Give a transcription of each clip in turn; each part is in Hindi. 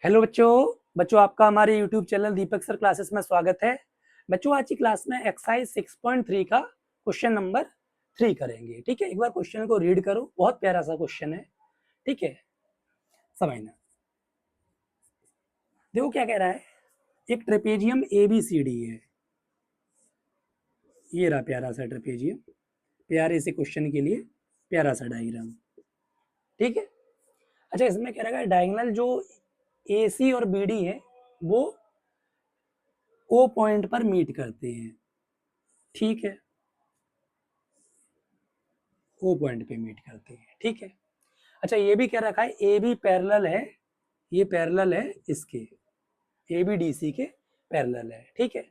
हेलो बच्चों आपका हमारे यूट्यूब चैनल दीपक सर क्लासेस में स्वागत है। बच्चों आज की क्लास में एक्सरसाइज 6.3 का क्वेश्चन नंबर 3 करेंगे। ठीक है, एक बार क्वेश्चन को रीड करो, बहुत प्यारा सा क्वेश्चन है। ठीक है, समझना। देखो क्या कह रहा है, एक ट्रेपेजियम ABCD है। ये रहा प्यारा सा ट्रेपेजियम, प्यारे से क्वेश्चन के लिए प्यारा सा डायग्राम। ठीक है, अच्छा इसमें कह रहा है डायगोनल जो AC और BD है वो O पॉइंट पर मीट करते हैं। ठीक है, O पॉइंट पे मीट करते हैं। ठीक है, अच्छा ये भी क्या रखा है, ए बी पैरेलल है, ये पैरेलल है इसके, ए बी डी सी के पैरेलल है। ठीक है,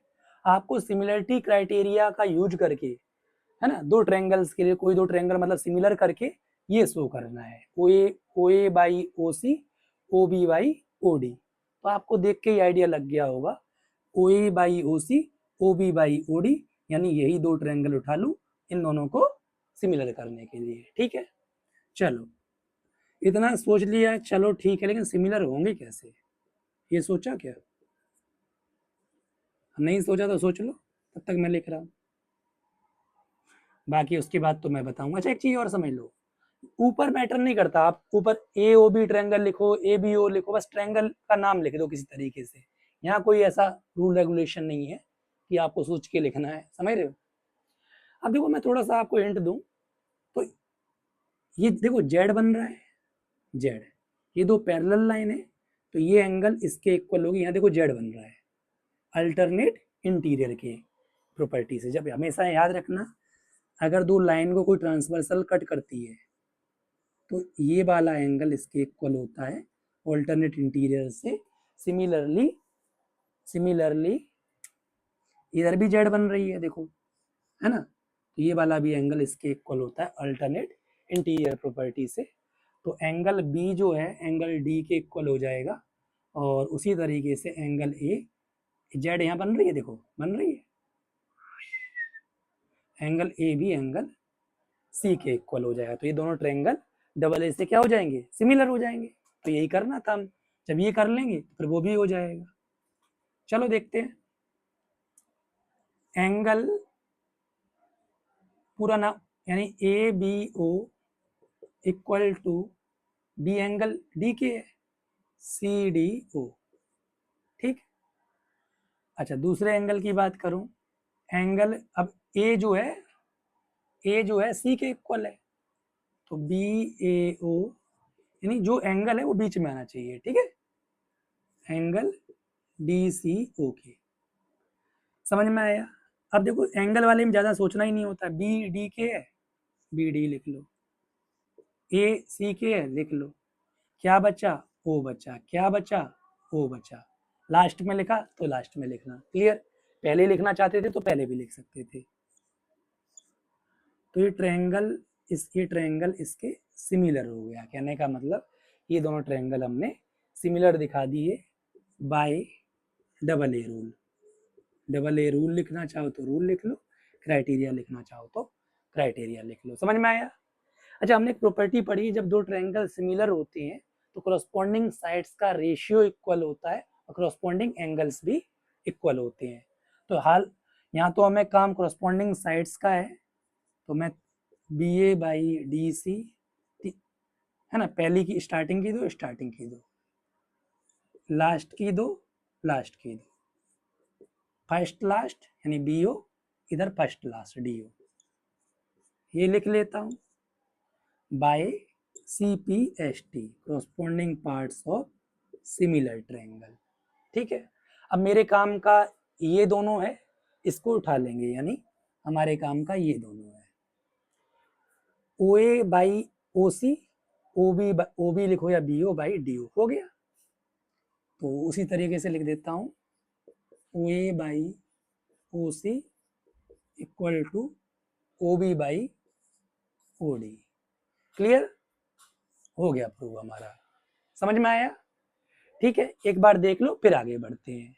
आपको सिमिलरिटी क्राइटेरिया का यूज करके, है ना, दो ट्रायंगल्स के लिए कोई दो ट्रायंगल मतलब सिमिलर करके ये शो करना है, O A by O C, O B by O D. तो आपको देख के ही आइडिया लग गया होगा, O A by O C, O B by O D, यानी यही दो ट्रायंगल उठा लूं इन दोनों को सिमिलर करने के लिए। ठीक है, चलो इतना सोच लिया, चलो ठीक है, लेकिन सिमिलर होंगे कैसे, ये सोचा क्या? नहीं सोचा तो सोच लो, तब तक मैं लिख रहा हूँ, बाकी उसके बाद तो मैं बताऊंगा। अच्छा एक चीज और समझ लो, ऊपर मैटर नहीं करता, आप ऊपर ए ओ बी ट्रायंगल लिखो, ए बी ओ लिखो, बस ट्रायंगल का नाम लिख दो किसी तरीके से। यहाँ कोई ऐसा रूल रेगुलेशन नहीं है कि आपको सोच के लिखना है, समझ रहे हो? अब देखो मैं थोड़ा सा आपको हिंट दूं, तो ये देखो जेड बन रहा है, जेड, ये दो पैरेलल लाइन है, तो ये एंगल इसके इक्वल होगी। यहाँ देखो जेड बन रहा है अल्टरनेट इंटीरियर के प्रॉपर्टी से। जब हमेशा याद रखना, अगर दो लाइन को कोई ट्रांसवर्सल कट करती है तो ये वाला एंगल इसके इक्वल होता है अल्टरनेट इंटीरियर से। सिमिलरली सिमिलरली इधर भी जेड बन रही है देखो, है ना, तो ये वाला भी एंगल इसके इक्वल होता है अल्टरनेट इंटीरियर प्रॉपर्टी से। तो एंगल बी जो है एंगल डी के इक्वल हो जाएगा, और उसी तरीके से एंगल ए, जेड यहाँ बन रही है, देखो बन रही है, एंगल ए भी एंगल सी के इक्वल हो जाएगा। तो ये दोनों ट्रायंगल डबल ए से क्या हो जाएंगे, सिमिलर हो जाएंगे। तो यही करना था हम, जब ये कर लेंगे तो फिर वो भी हो जाएगा। चलो देखते हैं, एंगल पूरा नाम यानी A B O equal to B angle D के सी डी ओ। ठीक, अच्छा दूसरे एंगल की बात करूं, एंगल अब ए जो है सी के इक्वल है, तो बी ए ओ, यानी जो एंगल है वो बीच में आना चाहिए। ठीक है, एंगल डी सी ओ के, समझ में आया? अब देखो एंगल वाले में ज्यादा सोचना ही नहीं होता, बी डी के है, बी डी लिख लो, ए सी के है लिख लो, क्या बचा, ओ बचा, क्या बचा, ओ बचा, लास्ट में लिखा तो लास्ट में लिखना। क्लियर? पहले लिखना चाहते थे तो पहले भी लिख सकते थे। तो ये ट्रायंगल इसके सिमिलर हो गया, कहने का मतलब ये दोनों ट्रायंगल हमने सिमिलर दिखा दिए bye double a rule. Double a rule लिखना चाहो तो रूल लिख लो, क्राइटेरिया लिखना चाहो तो क्राइटेरिया लिख लो। समझ में आया? अच्छा हमने एक प्रॉपर्टी पढ़ी, जब दो ट्रायंगल सिमिलर होते हैं तो करस्पॉन्डिंग साइड्स का रेशियो इक्वल होता है और करस्पॉन्डिंग एंगल्स भी इक्वल होते हैं। तो हाल यहाँ तो हमें काम करस्पॉन्डिंग साइड्स का है, तो मैं B A by D C, है ना, पहली की स्टार्टिंग की दो, स्टार्टिंग की दो, लास्ट की दो, लास्ट की दो, फर्स्ट लास्ट यानी बी ओ, इधर फर्स्ट लास्ट डी ओ, ये लिख लेता हूँ by C P S T, corresponding parts of similar triangle. ठीक है, अब मेरे काम का ये दोनों है, इसको उठा लेंगे, यानी हमारे काम का ये दोनों है, O A by O C, O B लिखो या B O by D O, हो गया। तो उसी तरीके से लिख देता हूँ, O A by O C equal to O B by O D. Clear? हो गया प्रूव हमारा, समझ में आया? ठीक है, एक बार देख लो फिर आगे बढ़ते हैं।